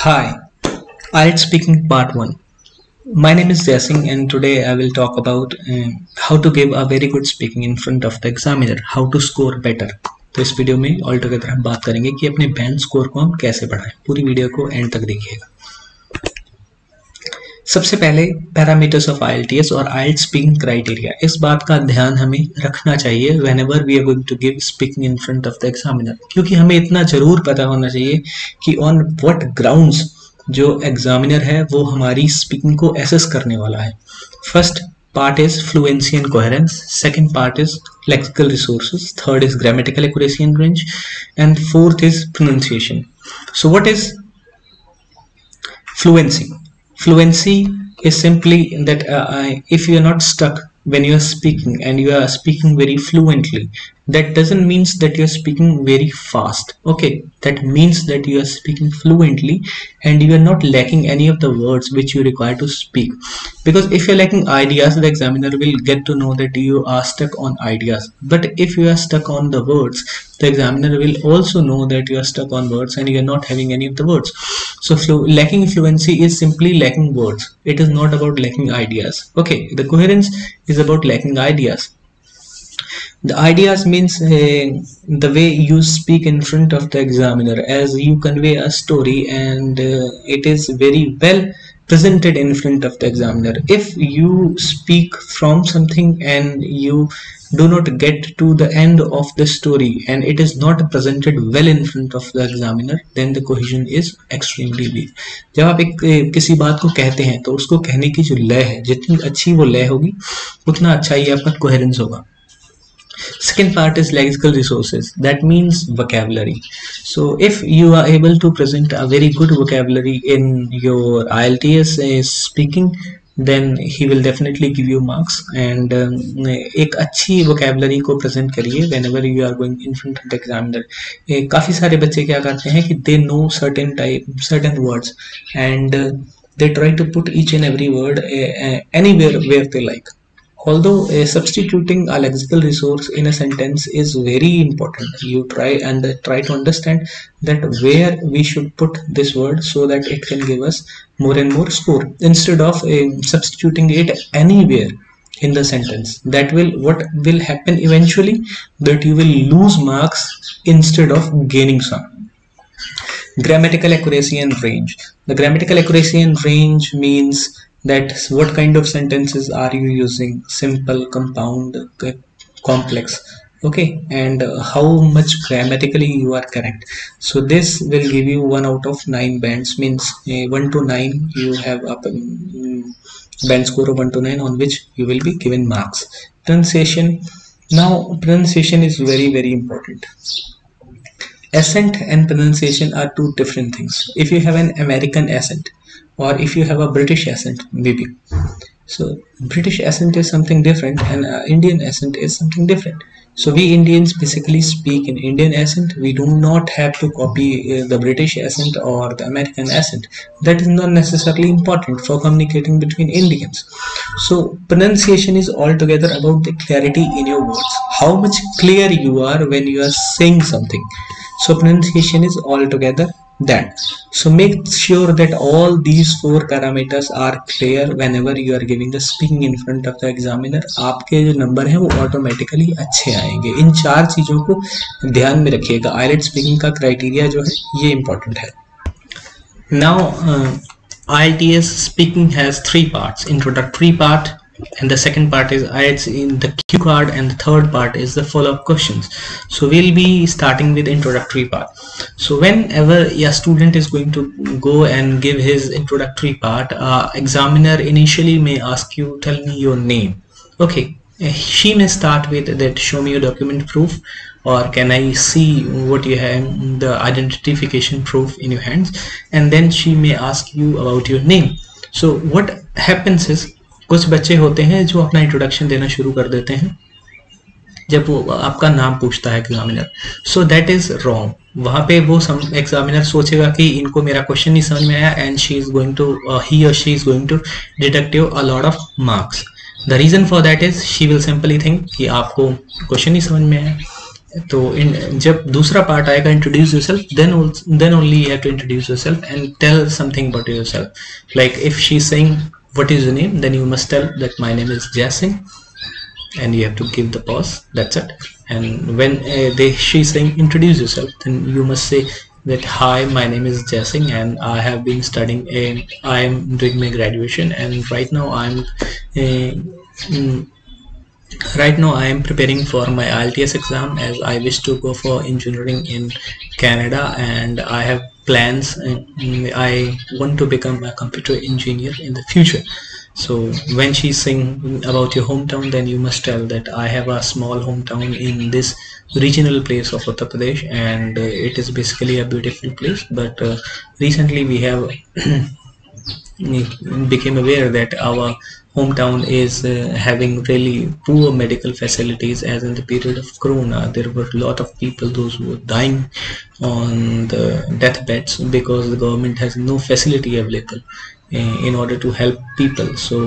Hi, IELTS speaking part 1. My name is Jaising and today I will talk about how to give a very good speaking in front of the examiner, how to score better. तो इस video में all together हम बात करेंगे कि अपने band score को हम कैसे बढ़ाएं। पूरी वीडियो को एंड तक देखिएगा। सबसे पहले पैरामीटर्स ऑफ IELTS और IELTS स्पीकिंग क्राइटेरिया, इस बात का ध्यान हमें रखना चाहिए whenever we are going to give speaking in front of the examiner, क्योंकि हमें इतना जरूर पता होना चाहिए कि ऑन व्हाट ग्राउंड्स जो एग्जामिनर है वो हमारी स्पीकिंग को एसेस करने वाला है। First part is fluency and coherence, second part is lexical resources, third is grammatical accuracy and range, and fourth is pronunciation. So what is fluency? Fluency is simply that if you are not stuck when you are speaking and you are speaking very fluently, that doesn't means that you are speaking very fast. Okay, that means that you are speaking fluently and you are not lacking any of the words which you require to speak. Because if you are lacking ideas, the examiner will get to know that you are stuck on ideas. But if you are stuck on the words, the examiner will also know that you are stuck on words and you are not having any of the words. So lacking fluency is simply lacking words. It is not about lacking ideas. Okay, the coherence is about lacking ideas. The ideas means the way you speak in front of the examiner, as you convey a story and it is very well presented in front of the examiner. If you speak from something and you do not get to the end of the story and it is not presented well in front of the examiner, then the cohesion is extremely weak. जब आप किसी बात को कहते हैं तो उसको कहने की जो लय है, जितनी अच्छी वो लय होगी उतना अच्छा ही आपका कोहेरेंस होगा। Second part is lexical resources, that means vocabulary. So if you are able to present a very good vocabulary in your IELTS speaking, then he will definitely give you marks. And एक अच्छी vocabulary को present करिए whenever you are going in front of the examiner. काफ़ी सारे बच्चे क्या करते हैं कि they know certain words and they try to put each and every word anywhere where they like. Although substituting a lexical resource in a sentence is very important, you try to understand that where we should put this word so that it can give us more and more score instead of substituting it anywhere in the sentence. That what will happen eventually, that you will lose marks instead of gaining some. Grammatical accuracy and range. The grammatical accuracy and range means that what kind of sentences are you using, simple, compound, complex, okay, and how much grammatically you are correct. So this will give you 1 out of 9 bands, means 1 to 9 you have a band score of 1 to 9 on which you will be given marks. Pronunciation. Now pronunciation is very important. Accent and pronunciation are two different things. If you have an American accent or if you have a British accent, maybe. So British accent is something different and Indian accent is something different. So we Indians basically speak in Indian accent. We do not have to copy the British accent or the American accent. That is not necessarily important for communicating between Indians. So pronunciation is altogether about the clarity in your words. How much clear you are when you are saying something. So pronunciation is altogether that. So make sure that all these 4 parameters are clear whenever you are giving the speaking in front of the examiner. आपके जो number हैं वो automatically अच्छे आएंगे। इन 4 चीज़ों को ध्यान में रखिएगा। IELTS स्पीकिंग का क्राइटेरिया जो है ये इम्पोर्टेंट है। Now IELTS speaking has 3 parts: introductory part, and the second part is IELTS in the cue card, and the third part is the follow-up questions. So we'll be starting with introductory part. So whenever a student is going to go and give his introductory part, examiner initially may ask you, tell me your name. Okay, she may start with that, show me your document proof, or can I see what you have, the identification proof in your hands, and then she may ask you about your name. So what happens is, कुछ बच्चे होते हैं जो अपना introduction देना शुरू कर देते हैं जब वो आपका नाम पूछता है examiner. So that is wrong. वहाँ पे वो एग्जामिनर सोचेगा कि इनको मेरा क्वेश्चन नहीं समझ में आया and she is going to ही और she is going to deduct you a lot of marks. The reason for that is she will simply think कि आपको क्वेश्चन नहीं समझ में आया तो जब दूसरा पार्ट आएगा introduce yourself, then only you have to introduce yourself and tell something about yourself. Like if she is saying what is your name, then you must tell that my name is Jasin, and you have to give the pause. That's it. And when she's saying introduce yourself, then you must say that hi, my name is Jasin and I have been studying, I am doing my graduation, and right now I am preparing for my IELTS exam, as I wish to go for engineering in Canada, and I have plans, I want to become a computer engineer in the future. So when she's saying about your hometown, then you must tell that I have a small hometown in this regional place of Uttar Pradesh, and it is basically a beautiful place, but recently we have became aware that our hometown is having really poor medical facilities, as in the period of Corona there were a lot of people, those who were dying on the deathbeds because the government has no facility available in order to help people. So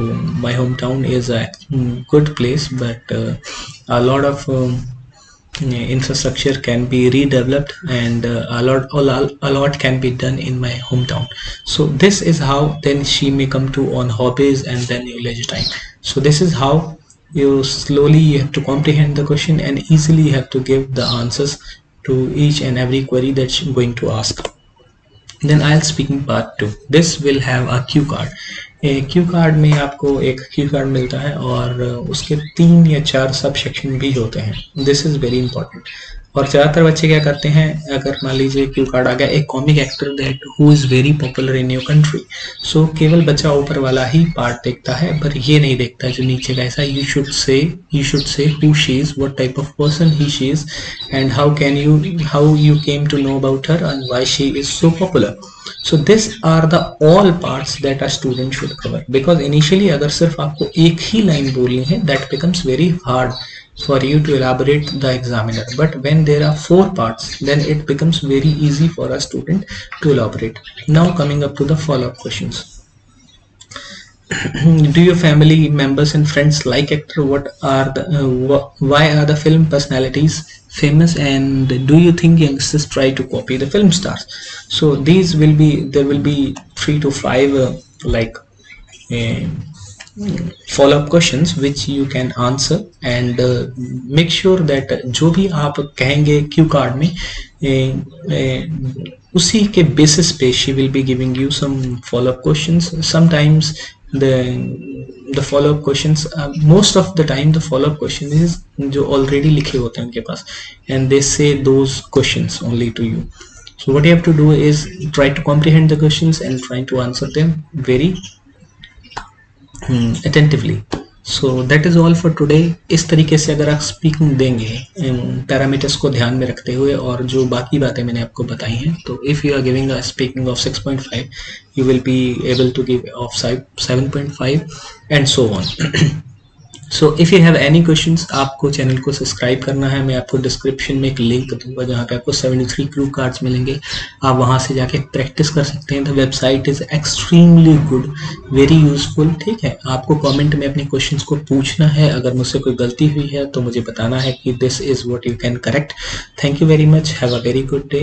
my hometown is a good place, but a lot of infrastructure can be redeveloped, and a lot can be done in my hometown. So this is how then she may come to on hobbies and then your leisure time. So this is how you slowly you have to comprehend the question and easily you have to give the answers to each and every query that she's going to ask. Then IELTS speaking part 2. This will have a cue card. Q card में आपको एक Q card मिलता है और उसके 3 या 4 sub section भी होते हैं. This is very important. और ज़्यादातर बच्चे क्या करते हैं, अगर मान लीजिए क्यू कार्ड आ गया, एक comic actor that who is very popular in your country, so केवल बच्चा ऊपर वाला ही पार्ट देखता है, पर ये नहीं देखता जो नीचे का. ऐसा you should say who she is, what type of person he she is, and how you came to know about her and why she is so popular. So these are the all parts that a student should cover, because initially अगर सिर्फ आपको एक ही line बोलनी है, that becomes very hard for you to elaborate the examiner. But when there are 4 parts, then it becomes very easy for a student to elaborate. Now coming up to the follow-up questions. Do your family members and friends like actor? Why are the film personalities famous, and do you think youngsters try to copy the film stars? So there will be 3 to 5 follow-up questions which you can answer, and make sure that जो भी आप कहेंगे Q card में उसी के basis पे she will be giving you some follow-up questions. Sometimes the follow-up questions, most of the time the follow-up question is जो already लिखे होते हैं उनके पास, and they say those questions only to you. So what you have to do is try to comprehend the questions and try to answer them very attentively. So that is all for today. इस तरीके से अगर आप speaking देंगे parameters को ध्यान में रखते हुए और जो बाकी बातें मैंने आपको बताई हैं, तो if you are giving a speaking of 6.5, you will be able to give of 7.5 and so on. So if you have any questions, आपको चैनल को सब्सक्राइब करना है. मैं आपको डिस्क्रिप्शन में एक लिंक दूंगा जहाँ पे आपको 73 क्रू कार्ड्स मिलेंगे. आप वहाँ से जाके प्रैक्टिस कर सकते हैं. The website is extremely good, very useful. ठीक है, आपको कमेंट में अपने क्वेश्चंस को पूछना है. अगर मुझसे कोई गलती हुई है तो मुझे बताना है कि this is what you can correct. Thank you very much. Have a very good day.